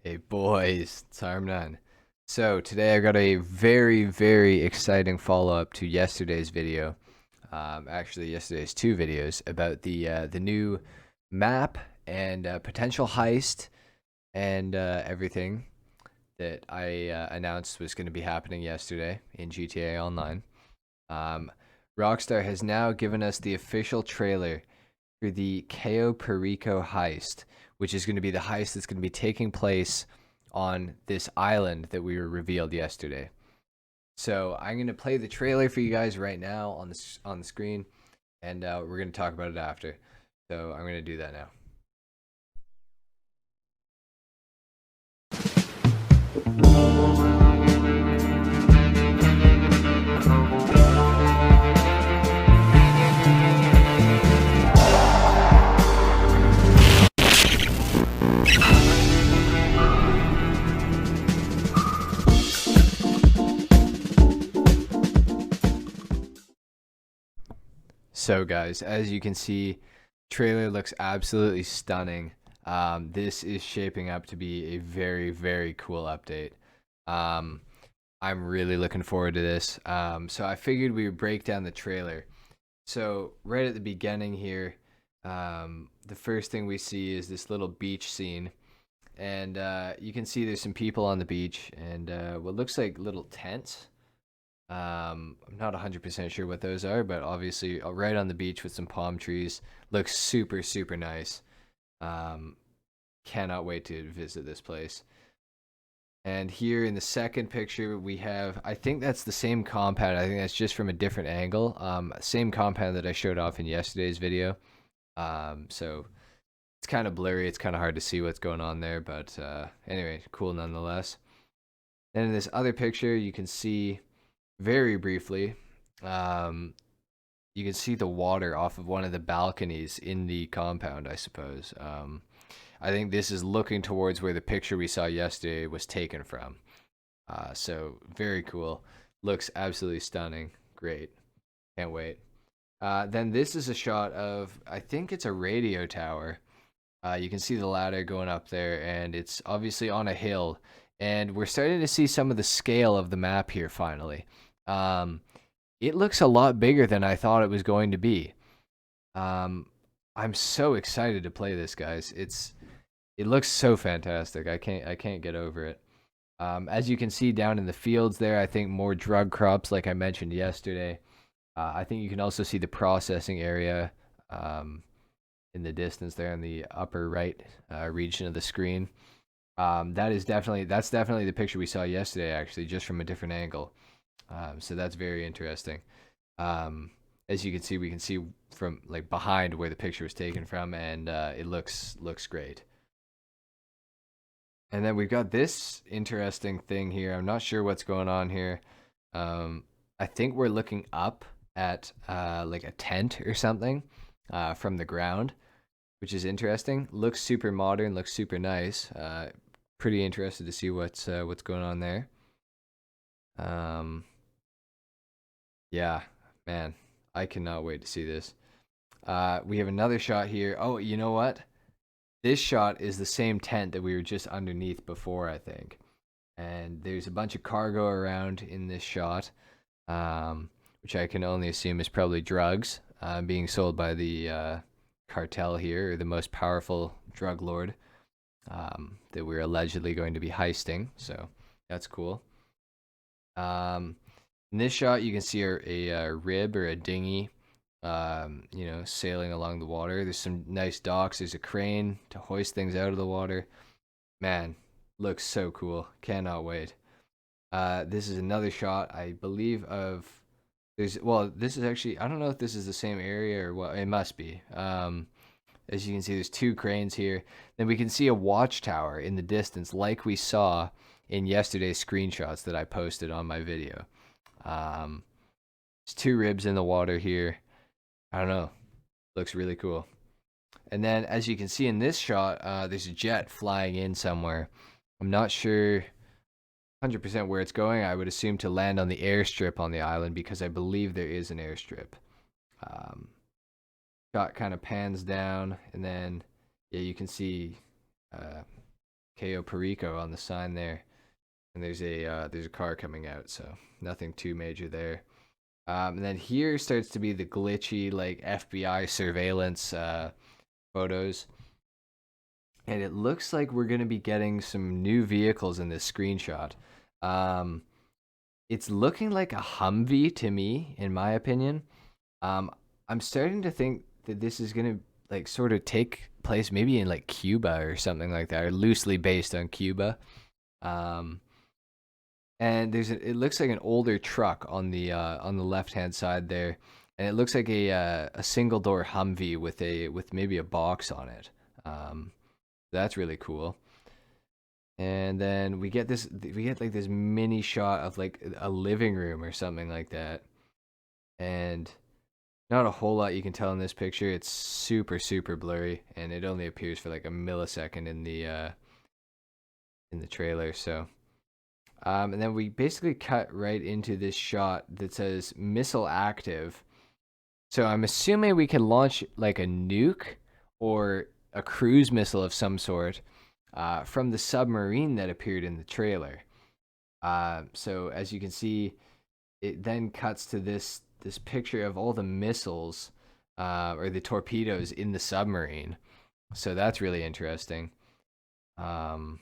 Hey boys, it's HarmNone. So today I got a very exciting follow-up to yesterday's video. Actually, yesterday's two videos about the new map and potential heist and everything that I announced was going to be happening yesterday in GTA Online. Um, Rockstar has now given us the official trailer for the Cayo Perico Heist, which is going to be the heist that's going to be taking place on this island that we were revealed yesterday. So I'm going to play the trailer for you guys right now on the screen, and we're going to talk about it after. So I'm going to do that now. So guys, as you can see, trailer looks absolutely stunning. This is shaping up to be a very cool update. Um, I'm really looking forward to this. So I figured we would break down the trailer. So right at the beginning here, the first thing we see is this little beach scene, and you can see there's some people on the beach and what looks like little tents. I'm not 100% sure what those are, but obviously right on the beach with some palm trees. Looks super nice. Um, cannot wait to visit this place. And here in the second picture, we have, I think that's the same compound. I think that's just from a different angle. Same compound that I showed off in yesterday's video. So it's kind of blurry. It's kind of hard to see what's going on there. But anyway, cool nonetheless. And in this other picture, you can see very briefly, um, you can see the water off of one of the balconies in the compound, I suppose. I think this is looking towards where the picture we saw yesterday was taken from. So very cool. Looks absolutely stunning. Great. Can't wait. Then this is a shot of, I think it's a radio tower. You can see the ladder going up there, and it's obviously on a hill. And we're starting to see some of the scale of the map here finally. Um, it looks a lot bigger than I thought it was going to be. I'm so excited to play this, guys. It looks so fantastic. I can't get over it. As you can see down in the fields there, I think more drug crops, like I mentioned yesterday. I think you can also see the processing area in the distance there in the upper right region of the screen. That's definitely the picture we saw yesterday, actually, just from a different angle. So that's very interesting. Um, as you can see, we can see from like behind where the picture was taken from, and it looks great. And then we've got this interesting thing here. I'm not sure what's going on here. Um, I think we're looking up at like a tent or something from the ground, which is interesting. Looks super modern. Looks super nice. Pretty interested to see what's going on there. Um, yeah, man, I cannot wait to see this. We have another shot here. Oh, you know what? This shot is the same tent that we were just underneath before, I think. And there's a bunch of cargo around in this shot, which I can only assume is probably drugs being sold by the cartel here, or the most powerful drug lord that we're allegedly going to be heisting. So that's cool. In this shot, you can see a rib or a dinghy, sailing along the water. There's some nice docks. There's a crane to hoist things out of the water. Man, looks so cool. Cannot wait. This is another shot, I believe, of this is actually, I don't know if this is the same area or what. It must be. As you can see, there's two cranes here. Then we can see a watchtower in the distance, like we saw in yesterday's screenshots that I posted on my video. There's two ribs in the water here. I don't know. Looks really cool. And then, as you can see in this shot, there's a jet flying in somewhere. I'm not sure 100% where it's going. I would assume to land on the airstrip on the island because I believe there is an airstrip. Um, Shot kind of pans down, and then yeah, you can see Cayo Perico on the sign there, and there's a car coming out, so nothing too major there. And then here starts to be the glitchy like FBI surveillance photos, and it looks like we're gonna be getting some new vehicles in this screenshot. Um, it's looking like a Humvee to me, in my opinion. Um, I'm starting to think that this is gonna like sort of take place maybe in like Cuba or something like that, or loosely based on Cuba. Um, and it looks like an older truck on the left hand side there, and it looks like a single door Humvee with maybe a box on it. That's really cool. And then we get like this mini shot of like a living room or something like that, and not a whole lot you can tell in this picture. It's super blurry, and it only appears for like a millisecond in the trailer. So, and then we basically cut right into this shot that says missile active. So I'm assuming we can launch like a nuke or a cruise missile of some sort from the submarine that appeared in the trailer. So as you can see, it then cuts to this picture of all the missiles or the torpedoes in the submarine. So that's really interesting. Um,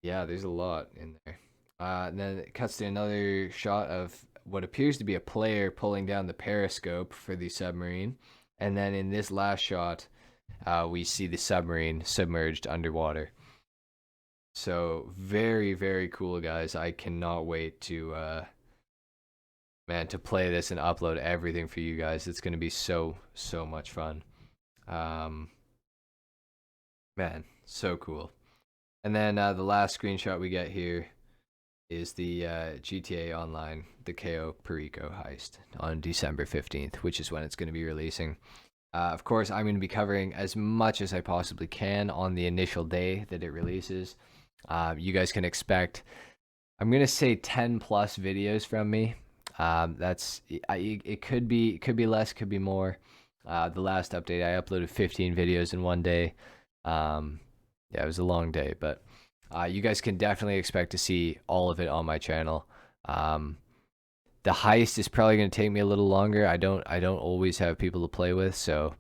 yeah, there's a lot in there. And then it cuts to another shot of what appears to be a player pulling down the periscope for the submarine. And then in this last shot, we see the submarine submerged underwater. So very cool, guys. I cannot wait to to play this and upload everything for you guys. It's gonna be so much fun. Um, man, so cool. And then the last screenshot we get here is the GTA Online, the Cayo Perico Heist on December 15th, which is when it's going to be releasing. Of course, I'm going to be covering as much as I possibly can on the initial day that it releases. You guys can expect, I'm going to say 10 plus videos from me. It could be less, could be more. The last update, I uploaded 15 videos in one day. Yeah, it was a long day, but you guys can definitely expect to see all of it on my channel. The heist is probably going to take me a little longer. I don't always have people to play with, so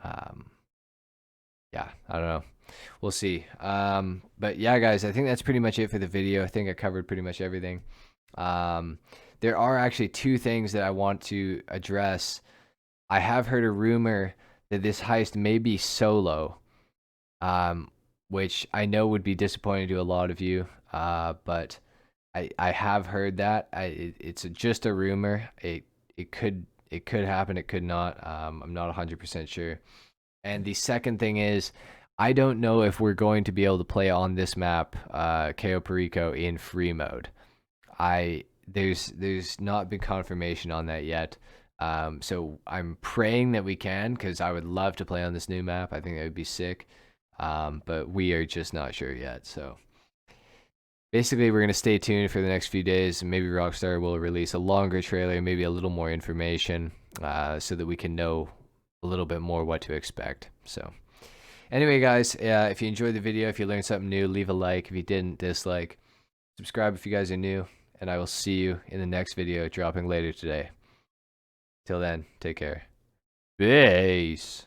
yeah, I don't know. We'll see. But yeah, guys, I think that's pretty much it for the video. I think I covered pretty much everything. There are actually two things that I want to address. I have heard a rumor that this heist may be solo, which I know would be disappointing to a lot of you. But I have heard that. It's just a rumor. It could happen. It could not. I'm not 100% sure. And the second thing is, I don't know if we're going to be able to play on this map, Cayo Perico, in free mode. There's not been confirmation on that yet. So I'm praying that we can, because I would love to play on this new map. I think that would be sick. But we are just not sure yet. So basically, we're going to stay tuned for the next few days. Maybe Rockstar will release a longer trailer, maybe a little more information, so that we can know a little bit more what to expect. So anyway, guys, if you enjoyed the video, if you learned something new, leave a like. If you didn't, dislike. Subscribe if you guys are new, and I will see you in the next video dropping later today. Till then, take care. Peace.